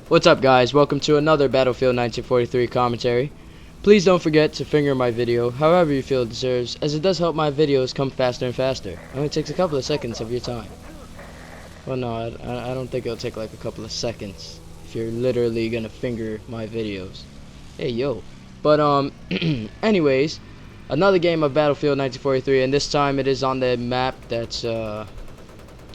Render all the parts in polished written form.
What's up, guys? Welcome to another Battlefield 1943 commentary. Please don't forget to finger my video however you feel it deserves, as it does help my videos come faster and faster. It only takes a couple of seconds of your time. Well, no, I don't think it'll take like a couple of seconds if you're literally gonna finger my videos. Hey, yo. But, anyways, another game of Battlefield 1943, and this time it is on the map that's,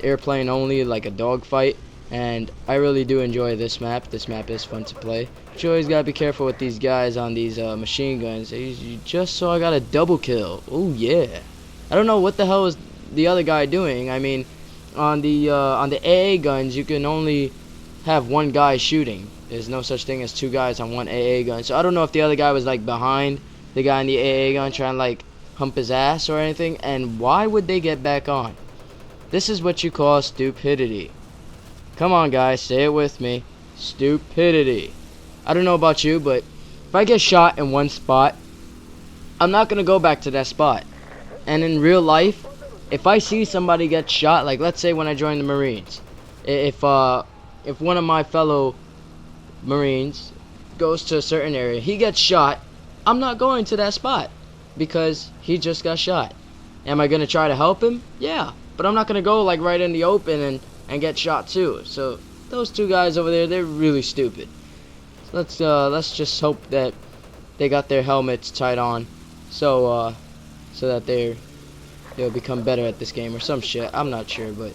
airplane only, like a dogfight. And I really do enjoy this map. This map is fun to play. But you always gotta be careful with these guys on these machine guns. You just saw I got a double kill. Oh yeah. I don't know what the hell is the other guy doing. I mean, on the AA guns, you can only have one guy shooting. There's no such thing as two guys on one AA gun. So I don't know if the other guy was like behind the guy in the AA gun trying to like hump his ass or anything. And why would they get back on? This is what you call stupidity. Come on, guys, say it with me. Stupidity. I don't know about you, but if I get shot in one spot, I'm not going to go back to that spot. And in real life, if I see somebody get shot, like let's say when I joined the Marines, if one of my fellow Marines goes to a certain area, he gets shot, I'm not going to that spot because he just got shot. Am I going to try to help him? Yeah, but I'm not going to go like right in the open and get shot too. So those two guys over there, they're really stupid. So let's just hope that they got their helmets tied on, so that they'll become better at this game or some shit. I'm not sure, but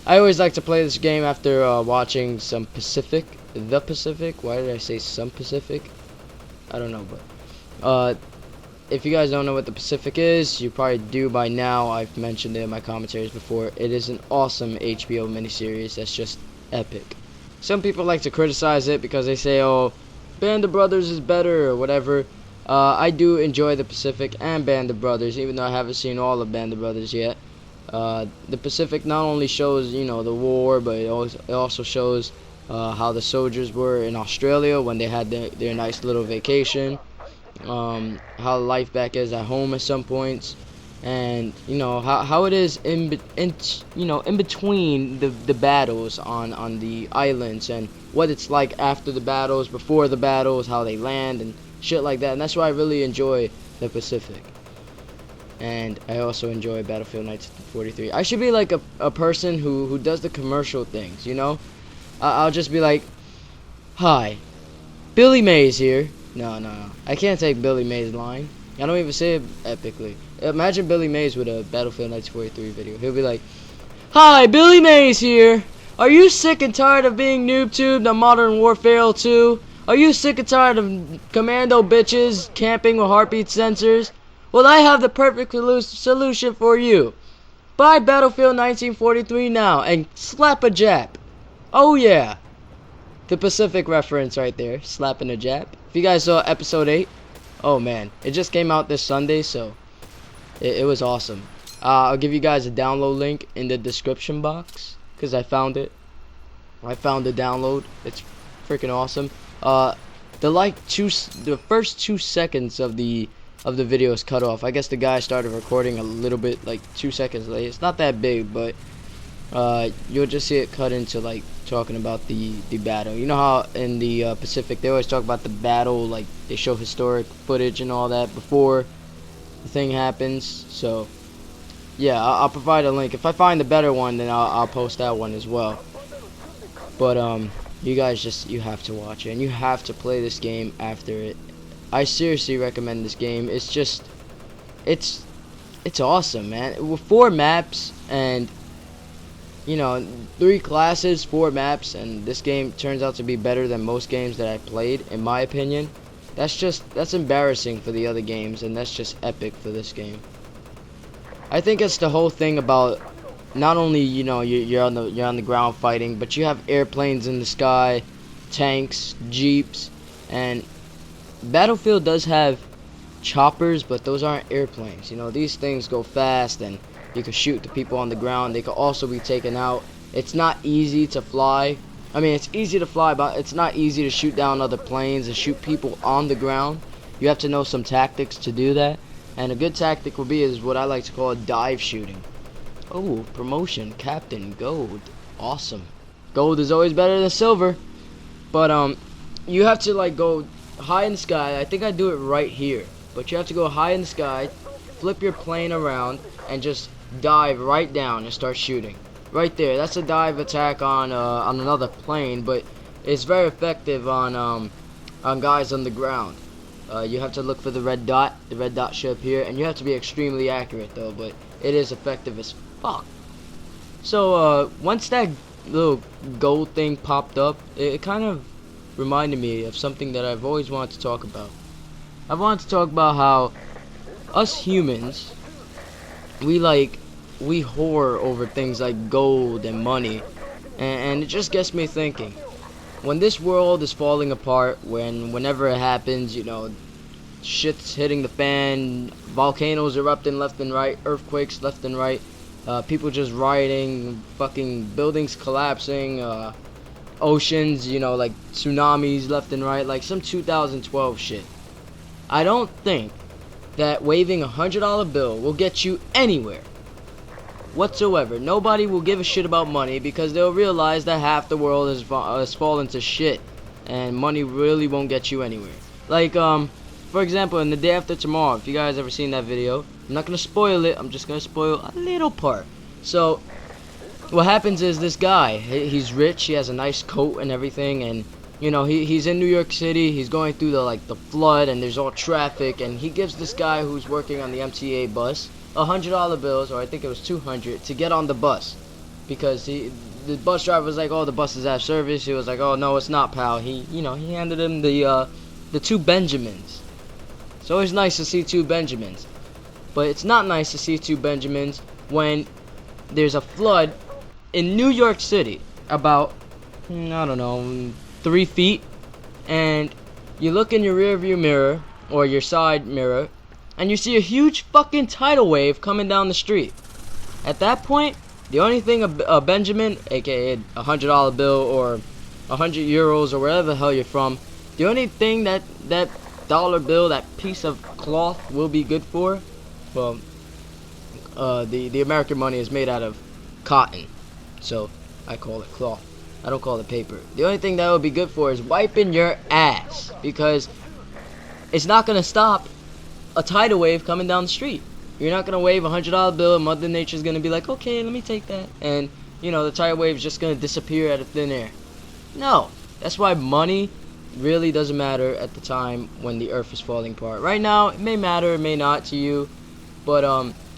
I always like to play this game after watching some Pacific, The Pacific. Why did I say some Pacific? I don't know, but if you guys don't know what the Pacific is, you probably do by now. I've mentioned it in my commentaries before. It is an awesome HBO miniseries that's just epic. Some people like to criticize it because they say, oh, Band of Brothers is better or whatever. I do enjoy the Pacific and Band of Brothers, even though I haven't seen all of Band of Brothers yet. The Pacific not only shows, you know, the war, but it also shows how the soldiers were in Australia when they had their nice little vacation. How life back is at home at some points, and you know how it is in between the battles on the islands, and what it's like after the battles, before the battles, how they land and shit like that. And that's why I really enjoy the Pacific. And I also enjoy Battlefield 1943. I should be like a person who does the commercial things, you know. I'll just be like, hi, Billy Mays here. No. I can't take Billy Mays' line. I don't even say it epically. Imagine Billy Mays with a Battlefield 1943 video. He'll be like, hi, Billy Mays here. Are you sick and tired of being noob-tubed on Modern Warfare 2? Are you sick and tired of commando bitches camping with heartbeat sensors? Well, I have the perfect solution for you. Buy Battlefield 1943 now and slap a Jap. Oh yeah. The Pacific reference right there. Slapping a Jap. If you guys saw episode 8, oh man, it just came out this Sunday, so it was awesome. I'll give you guys a download link in the description box, because I found it. I found the download. It's freaking awesome. The first 2 seconds of the video is cut off. I guess the guy started recording a little bit, like 2 seconds late. It's not that big, but you'll just see it cut into like talking about the battle. You know how in the Pacific they always talk about the battle, like they show historic footage and all that before the thing happens. So yeah, I'll provide a link. If I find a better one, then I'll post that one as well. But you guys you have to watch it, and you have to play this game after it. I seriously recommend this game. It's awesome, man. With 4 maps and, you know, 3 classes, 4 maps, and this game turns out to be better than most games that I played, in my opinion. That's embarrassing for the other games, and that's just epic for this game. I think it's the whole thing about not only, you know, you're on the ground fighting, but you have airplanes in the sky, tanks, jeeps, and Battlefield does have choppers, but those aren't airplanes. You know, these things go fast, and you can shoot the people on the ground. They can also be taken out. It's not easy to fly. I mean, it's easy to fly, but it's not easy to shoot down other planes and shoot people on the ground. You have to know some tactics to do that. And a good tactic will be is what I like to call dive shooting. Oh, promotion, Captain Gold. Awesome. Gold is always better than silver. But you have to like go high in the sky. I think I do it right here. But you have to go high in the sky, flip your plane around, and just dive right down and start shooting. Right there. That's a dive attack on another plane, but it's very effective on guys on the ground. You have to look for the red dot. The red dot should appear, and you have to be extremely accurate though. But it is effective as fuck. So once that little gold thing popped up, it kind of reminded me of something that I've always wanted to talk about. I wanted to talk about how us humans, we whore over things like gold and money, and it just gets me thinking. When this world is falling apart, whenever it happens, you know, shit's hitting the fan, volcanoes erupting left and right, earthquakes left and right, people just rioting, fucking buildings collapsing, oceans, you know, like tsunamis left and right, like some 2012 shit. I don't think that waving $100 bill will get you anywhere whatsoever. Nobody will give a shit about money because they'll realize that half the world has fallen to shit, and money really won't get you anywhere. Like, for example, in The Day After Tomorrow, if you guys ever seen that video, I'm not gonna spoil it, I'm just gonna spoil a little part. So, what happens is this guy, he's rich, he has a nice coat and everything, and you know, he's in New York City, he's going through the flood, and there's all traffic, and he gives this guy who's working on the MTA bus $100 bills, or I think it was 200, to get on the bus, because the bus driver was like, oh, the bus is out of service. He was like, oh no, it's not, pal. He handed him the 2 Benjamins. It's always nice to see 2 Benjamins, but it's not nice to see 2 Benjamins when there's a flood in New York City about, I don't know, 3 feet, and you look in your rear view mirror or your side mirror, and you see a huge fucking tidal wave coming down the street. At that point, the only thing a Benjamin, aka $100 bill or 100 euros or wherever the hell you're from, the only thing that dollar bill, that piece of cloth, will be good for, well, the American money is made out of cotton, so I call it cloth. I don't call it paper. The only thing that would be good for is wiping your ass, because it's not gonna stop a tidal wave coming down the street. You're not gonna wave a $100 bill and Mother Nature's gonna be like, okay, let me take that, and you know, the tidal wave is just gonna disappear out of thin air. No, that's why money really doesn't matter at the time when the earth is falling apart. Right now, it may matter, it may not to you, but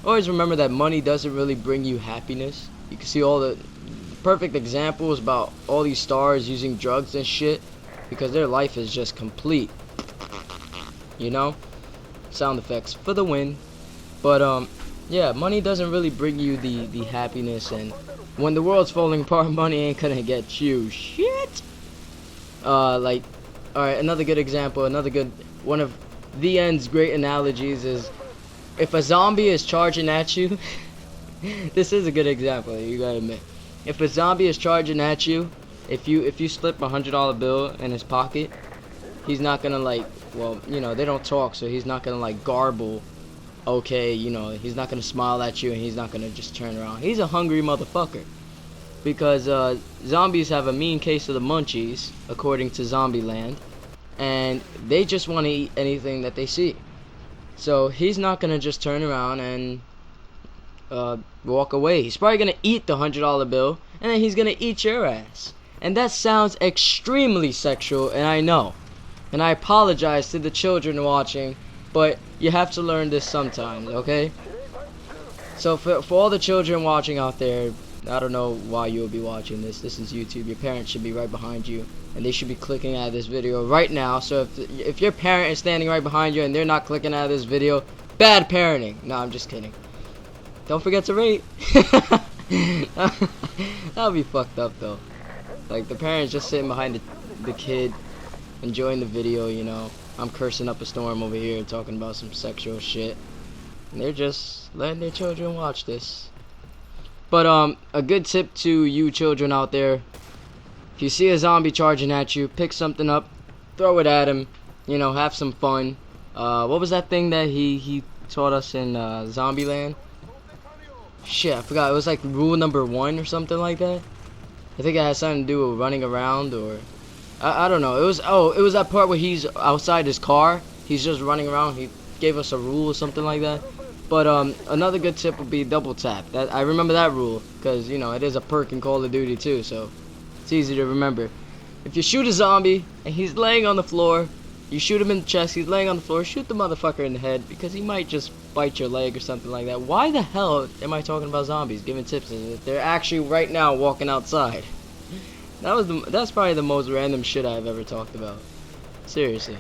always remember that money doesn't really bring you happiness. You can see all the perfect examples about all these stars using drugs and shit because their life is just complete. You know? Sound effects for the win. But yeah, money doesn't really bring you the happiness, and when the world's falling apart, money ain't gonna get you shit. Like, alright, another good example, one of the end's great analogies is, if a zombie is charging at you, this is a good example, you gotta admit. If a zombie is charging at you, if you slip a $100 bill in his pocket, he's not gonna like, well, you know, they don't talk, so he's not gonna like garble, okay, you know, he's not gonna smile at you, and he's not gonna just turn around. He's a hungry motherfucker, because zombies have a mean case of the munchies, according to Zombieland, and they just want to eat anything that they see. So he's not gonna just turn around and walk away. He's probably gonna eat the $100 bill, and then he's gonna eat your ass. And that sounds extremely sexual, and I know. And I apologize to the children watching, but you have to learn this sometimes, okay? So for all the children watching out there, I don't know why you'll be watching this. This is YouTube. Your parents should be right behind you, and they should be clicking out of this video right now. So if your parent is standing right behind you and they're not clicking out of this video, bad parenting. No, I'm just kidding. Don't forget to rate. That would be fucked up though. Like the parents just sitting behind the kid, enjoying the video, you know. I'm cursing up a storm over here talking about some sexual shit, and they're just letting their children watch this. But a good tip to you children out there: if you see a zombie charging at you, pick something up, throw it at him, you know, have some fun. What was that thing that he taught us in Zombieland? Shit, I forgot. It was like rule number 1 or something like that. I think it had something to do with running around, or I don't know. It was that part where he's outside his car. He's just running around. He gave us a rule or something like that. But another good tip would be double tap. That I remember that rule because you know it is a perk in Call of Duty too, so it's easy to remember. If you shoot a zombie and he's laying on the floor, you shoot him in the chest. He's laying on the floor. Shoot the motherfucker in the head because he might just bite your leg or something like that. Why the hell am I talking about zombies? Giving tips if they're actually right now walking outside. That's probably the most random shit I've ever talked about. Seriously.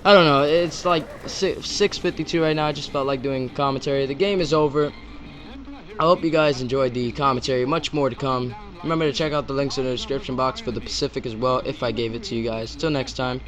I don't know. It's like 6:52 right now. I just felt like doing commentary. The game is over. I hope you guys enjoyed the commentary. Much more to come. Remember to check out the links in the description box for the Pacific as well if I gave it to you guys. Till next time.